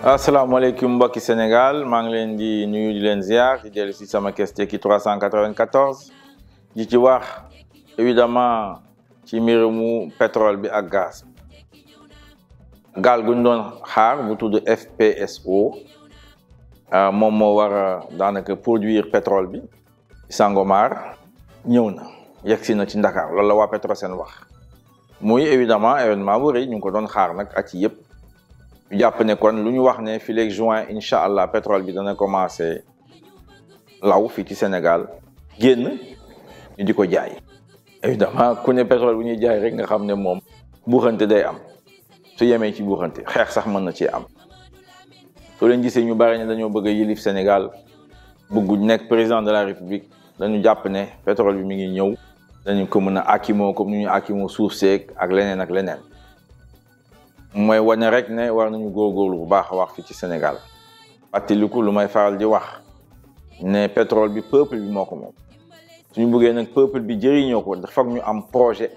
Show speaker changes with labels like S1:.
S1: asalaamaaleykum mbokki Sénégal maa ngi leen di nuyu di leen ziar di dellu si sama Kees Tekki 394 di ci wax évidemment ci mbirumu pétrole bi ak gaz gaal gu ñu doon xaar bu tudd FPSO moom moo war a daanaka produire pétrole bi Sangomar ñëw na yegsi na ci Ndakaar loolu la waa Petrosen wax muy évidemment événement bu rëy ñu ngi ko doon xaar nag at yi yëpp ñu jàpp ne kon lu ñu wax ne fii léegi juin incha allah pétrole bi dana commencé law fii ci Sénégal génn ñu di ko jaay évidemment ku ne pétrole bu ñuy jaay rek nga xam ne moom buuxante day am su yemee ci buuxante xeex sax mën na cee am soo leen gisee ñu bari ne dañoo bëgg a yilif Sénégal bëggu nekk président de la République dañu jàpp ne pétrole bi mi ngi ñëw dañu ko mën a akimoo comme ni ñu akimoo suuf seeg ak leneen ak leneen mooy wane rek ne war nañu góorgóorlu bu baax a wax fii ci Sénégal fàttaliku lu may faral di wax ne pétrole bi peuple bi moo ko moom suñu bëggee nag peuple bi jëriñoo ko foog ñu am projet